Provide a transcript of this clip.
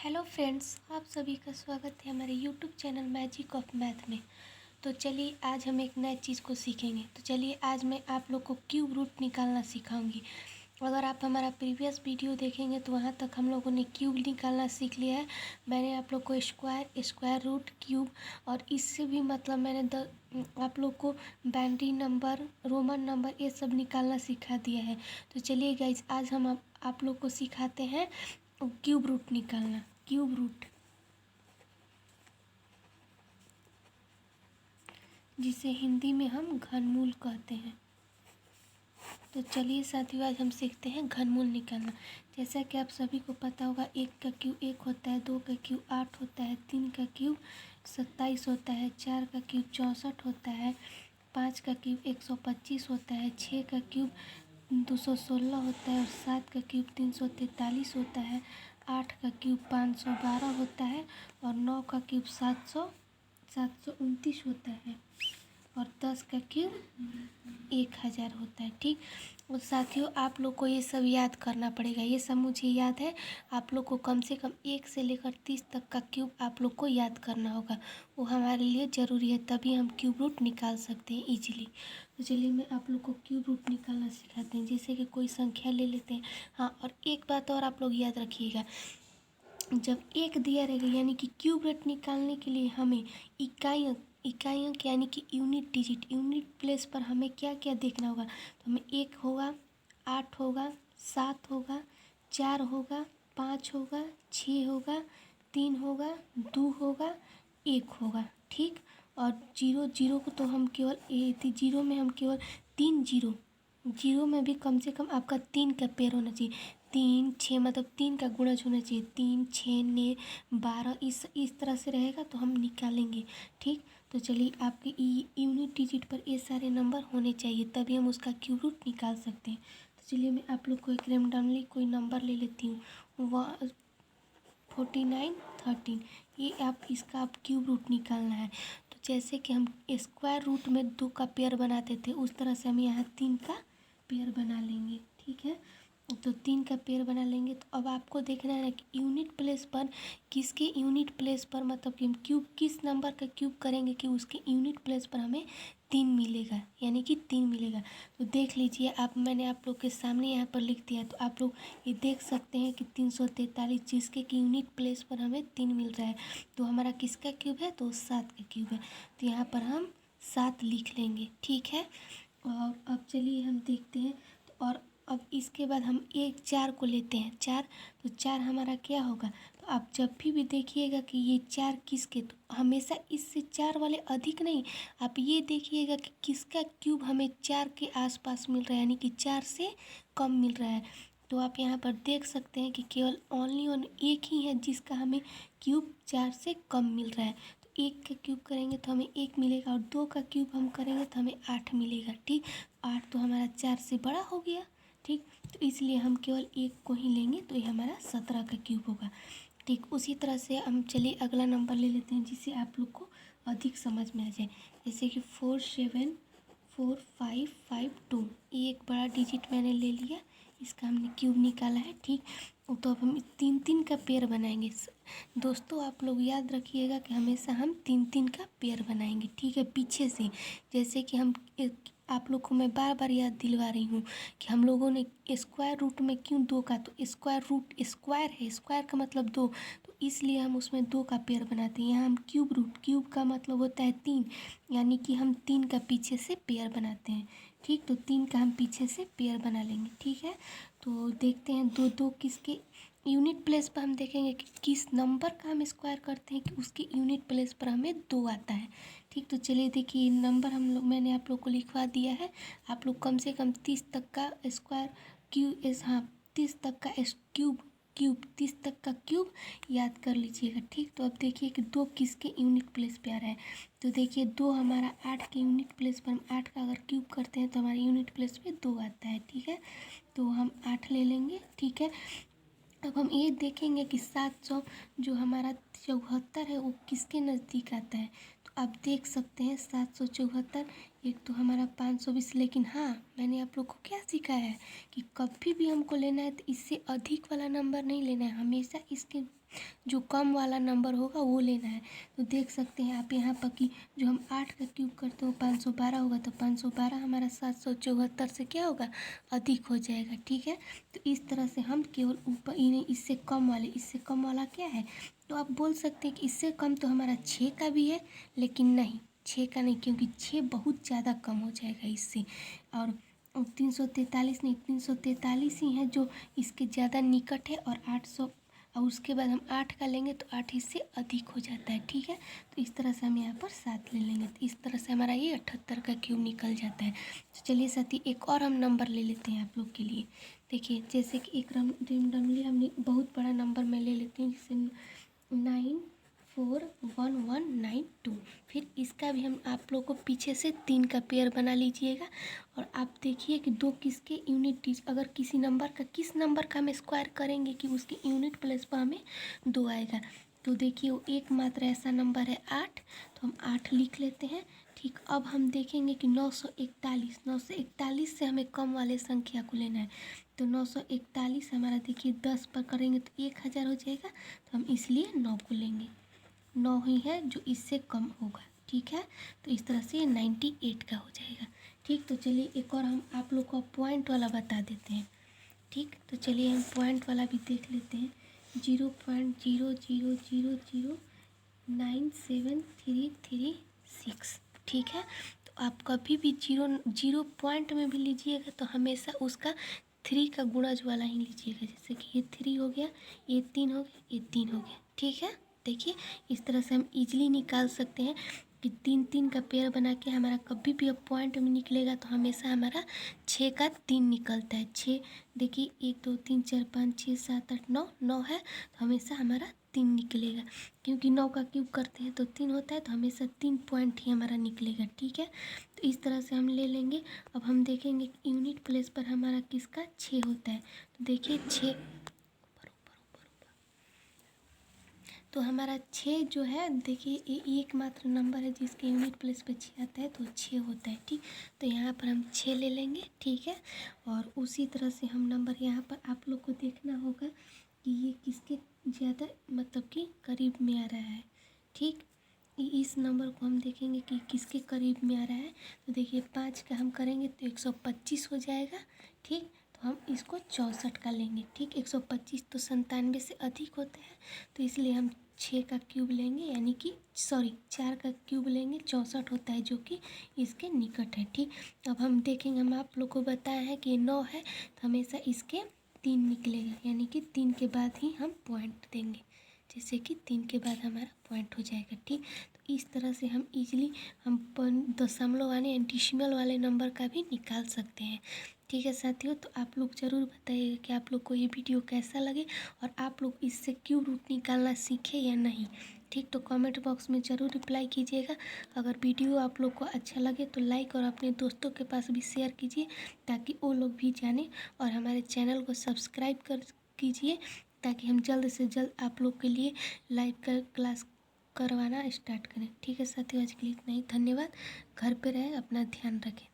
Hello friends, आप सभी का स्वागत है हमारे YouTube channel magic of math में। तो चलिए आज हम एक नई चीज़ को सीखेंगे। तो चलिए आज मैं आप लोग को क्यूब रूट निकालना सिखाऊंगी। अगर आप हमारा प्रीवियस वीडियो देखेंगे तो वहाँ तक हम लोगों ने क्यूब निकालना सीख लिया है। मैंने आप लोग को स्क्वायर रूट, क्यूब और इससे भी मतलब मैंने आप लोग को बाइनरी नंबर, रोमन नंबर ये सब निकालना सिखा दिया है। तो चलिए गाइज आज हम आप लोग को सिखाते हैं क्यूब रूट निकालना। क्यूब रूट जिसे हिंदी में हम घनमूल कहते हैं। तो चलिए साथियों आज हम सीखते हैं घनमूल निकालना। जैसा कि आप सभी को पता होगा, एक का क्यूब 1 होता है, 2 का क्यूब 8 होता है, 3 का क्यूब 27 होता है, 4 का क्यूब 64 होता है, 5 का क्यूब 125 होता है, 6 का क्यूब 216 होता है और 7 का क्यूब 343 होता है, 8 का क्यूब 512 होता है और 9 का क्यूब 729 होता है और 10 का क्यूब 1000 होता है। ठीक। और साथियों आप लोग को ये सब याद करना पड़ेगा। ये सब मुझे याद है, आप लोग को कम से कम 1 से लेकर 30 तक का क्यूब आप लोग को याद करना होगा। वो हमारे लिए ज़रूरी है, तभी हम क्यूब रूट निकाल सकते हैं ईजिली। तो चलिए मैं आप लोग को क्यूब रूट निकालना सिखाते हैं। जैसे कि कोई संख्या ले लेते हैं। हाँ, और एक बात और आप लोग याद रखिएगा, जब एक दिया रहेगा यानी कि क्यूब रूट निकालने के लिए हमें इकाई अंक यानी कि यूनिट प्लेस पर हमें क्या क्या देखना होगा। तो हमें 1 होगा, 8 होगा, 7 होगा, 4 होगा, 5 होगा, 6 होगा, 3 होगा, 2 होगा, 1 होगा। ठीक। और जीरो को तो हम केवल जीरो में हम केवल 3 जीरो में भी कम से कम आपका 3 का पेयर होना चाहिए। 3 6 मतलब 3 का गुणज होना चाहिए। 3 6 ने 12 इस तरह से रहेगा तो हम निकालेंगे। ठीक। तो चलिए आपके यूनिट डिजिट पर ये सारे नंबर होने चाहिए, तभी हम उसका क्यूब रूट निकाल सकते हैं। तो चलिए मैं आप लोग को एक रैंडमली कोई नंबर ले लेती हूँ। 49 13 ये इसका आप क्यूब रूट निकालना है। तो जैसे कि हम स्क्वायर रूट में 2 का पेयर बनाते थे, उस तरह से हम यहाँ 3 का पेयर बना लेंगे। ठीक है। तो 3 का पेयर बना लेंगे। तो अब आपको देखना है कि यूनिट प्लेस पर किसके यूनिट प्लेस पर मतलब कि हम क्यूब किस नंबर का क्यूब करेंगे कि उसके यूनिट प्लेस पर हमें 3 मिलेगा, यानी कि 3 मिलेगा। तो देख लीजिए आप, मैंने आप लोग के सामने यहाँ पर लिख दिया। तो आप लोग ये देख सकते हैं कि 343 जिसके कि यूनिट प्लेस पर हमें 3 मिल रहा है। तो हमारा किसका क्यूब है? तो 7 का क्यूब है। तो यहाँ पर हम 7 लिख लेंगे। ठीक है। और अब चलिए हम देखते हैं। तो और अब इसके बाद हम 4 को लेते हैं। 4 तो 4 हमारा क्या होगा? तो आप जब भी देखिएगा कि ये 4 किसके, तो हमेशा इससे 4 वाले अधिक नहीं, आप ये देखिएगा कि किसका क्यूब हमें 4 के आसपास मिल रहा है, यानी कि 4 से कम मिल रहा है। तो आप यहाँ पर देख सकते हैं कि केवल ओनली एक ही है जिसका हमें क्यूब 4 से कम मिल रहा है। तो 1 का क्यूब करेंगे तो हमें 1 मिलेगा और 2 का क्यूब हम करेंगे तो हमें 8 मिलेगा। ठीक। 8 तो हमारा 4 से बड़ा हो गया। ठीक। तो इसलिए हम केवल 1 को ही लेंगे, तो ये हमारा 17 का क्यूब होगा। ठीक। उसी तरह से हम चलिए अगला नंबर ले लेते हैं जिससे आप लोग को अधिक समझ में आ जाए। जैसे कि 474552 ये एक बड़ा डिजिट मैंने ले लिया, इसका हमने क्यूब निकाला है। ठीक। तो अब हम 3 का पेयर बनाएंगे। दोस्तों आप लोग याद रखिएगा कि हमेशा हम 3 का पेयर बनाएंगे। ठीक है। पीछे से जैसे कि हम आप लोग को मैं बार बार याद दिलवा रही हूँ कि हम लोगों ने स्क्वायर रूट में क्यों 2 का, तो स्क्वायर रूट स्क्वायर है, स्क्वायर का मतलब 2, तो इसलिए हम उसमें 2 का पेयर बनाते हैं। यहाँ हम क्यूब का मतलब होता है 3, यानी कि हम 3 का पीछे से पेयर बनाते हैं। ठीक। तो 3 का हम पीछे से पेयर बना लेंगे। ठीक है। तो देखते हैं दो किसके यूनिट प्लेस पर हम देखेंगे कि किस नंबर का हम स्क्वायर करते हैं कि उसके यूनिट प्लेस पर हमें 2 आता है। ठीक। तो चलिए देखिए नंबर मैंने आप लोग को लिखवा दिया है। आप लोग कम से कम 30 तक का स्क्वायर हाँ 30 तक का क्यूब 30 तक का क्यूब याद कर लीजिएगा। ठीक। तो अब देखिए कि 2 किसके यूनिट प्लेस पे आ रहा है। तो देखिए 2 हमारा 8 के यूनिट प्लेस पर, हम 8 का अगर क्यूब करते हैं तो हमारे यूनिट प्लेस पे 2 आता है। ठीक है। तो हम 8 ले लेंगे। ठीक है। अब हम ये देखेंगे कि 700 जो हमारा 74 है वो किसके नज़दीक आता है। तो आप देख सकते हैं 774 एक तो हमारा 520, लेकिन हाँ मैंने आप लोग को क्या सिखाया है कि कभी भी हमको लेना है तो इससे अधिक वाला नंबर नहीं लेना है, हमेशा इसके जो कम वाला नंबर होगा वो लेना है। तो देख सकते हैं आप यहाँ पर कि जो हम 8 का क्यूब करते हो 512 होगा, तो 512 हमारा 774 से क्या होगा, अधिक हो जाएगा। ठीक है, तो इस तरह से हम केवल ऊपर इससे कम वाला क्या है, तो आप बोल सकते हैं कि इससे कम तो हमारा 6 का भी है, लेकिन नहीं 6 का नहीं, क्योंकि 6 बहुत ज़्यादा कम हो जाएगा इससे। और 343 नहीं, 343 ही है जो इसके ज़्यादा निकट है, और 800, और उसके बाद हम 8 का लेंगे तो 8 इससे अधिक हो जाता है। ठीक है, तो इस तरह से हम यहाँ पर 7 ले लेंगे, तो इस तरह से हमारा ये 78 का क्यूब निकल जाता है। तो चलिए साथी एक और हम नंबर ले लेते हैं आप लोग के लिए। देखिए जैसे कि एक रेंडमली हमने बहुत बड़ा नंबर मैं ले लेती हूँ, जैसे 941192। फिर इसका भी हम आप लोग को पीछे से 3 का पेयर बना लीजिएगा, और आप देखिए कि दो किसके यूनिट अगर किसी नंबर का किस नंबर का हम स्क्वायर करेंगे कि उसके यूनिट प्लेस पर हमें 2 आएगा। तो देखिए वो एकमात्र ऐसा नंबर है 8, तो हम 8 लिख लेते हैं। ठीक, अब हम देखेंगे कि 941 से हमें कम वाले संख्या को लेना है। तो 941 हमारा देखिए 10 पर करेंगे तो 1000 हो जाएगा, तो हम इसलिए 9 को लेंगे। 9 ही है जो इससे कम होगा। ठीक है, तो इस तरह से ये 98 का हो जाएगा। ठीक, तो चलिए एक और हम आप लोग को पॉइंट वाला बता देते हैं। ठीक, तो चलिए हम पॉइंट वाला भी देख लेते हैं। 0.000097336। ठीक है, तो आप कभी भी जीरो पॉइंट में भी लीजिएगा तो हमेशा उसका 3 का गुणज वाला ही लीजिएगा। जैसे कि ये 3 हो गया, ये 3 हो गया, ये 3 हो गया। ठीक है, देखिए इस तरह से हम इजीली निकाल सकते हैं कि 3 का पेयर बना के हमारा कभी भी अब पॉइंट में निकलेगा तो हमेशा हमारा 6 का 3 निकलता है। 6 देखिए 1 2 3 4 5 6 7 8 9, 9 है तो हमेशा हमारा 3 निकलेगा, क्योंकि 9 का क्यूब करते हैं तो 3 होता है, तो हमेशा 3 पॉइंट ही हमारा निकलेगा। ठीक है, तो इस तरह से हम ले लेंगे। अब हम देखेंगे यूनिट प्लेस पर हमारा किसका 6 होता है। तो देखिए 6, तो हमारा 6 जो है देखिए ये एकमात्र नंबर है जिसके यूनिट प्लेस पे 6 आता है, तो 6 होता है। ठीक, तो यहाँ पर हम 6 ले लेंगे। ठीक है, और उसी तरह से हम नंबर यहाँ पर आप लोग को देखना होगा कि ये किसके ज़्यादा मतलब कि करीब में आ रहा है। ठीक, इस नंबर को हम देखेंगे कि किसके करीब में आ रहा है। तो देखिए 5 का हम करेंगे तो 125 हो जाएगा। ठीक, तो हम इसको 64 का लेंगे। ठीक, 125 तो 97 से अधिक होता है, तो इसलिए हम 6 का क्यूब लेंगे, यानी कि 4 का क्यूब लेंगे, 64 होता है जो कि इसके निकट है। ठीक, अब हम देखेंगे, हम आप लोग को बताया है कि 9 है तो हमेशा इसके 3 निकलेगा, यानी कि 3 के बाद ही हम पॉइंट देंगे, जैसे कि 3 के बाद हमारा पॉइंट हो जाएगा। ठीक, तो इस तरह से हम इजीली हम दशमलव वाले डेसिमल वाले नंबर का भी निकाल सकते हैं। ठीक है साथियों, तो आप लोग ज़रूर बताइएगा कि आप लोग को ये वीडियो कैसा लगे और आप लोग इससे क्यूब रूट निकालना सीखे या नहीं। ठीक, तो कमेंट बॉक्स में ज़रूर रिप्लाई कीजिएगा। अगर वीडियो आप लोग को अच्छा लगे तो लाइक और अपने दोस्तों के पास भी शेयर कीजिए, ताकि वो लोग भी जाने, और हमारे चैनल को सब्सक्राइब कीजिए, ताकि हम जल्द से जल्द आप लोग के लिए लाइव क्लास करवाना स्टार्ट करें। ठीक है साथियों, आज के लिए इतना ही। धन्यवाद। घर पे रहें, अपना ध्यान रखें।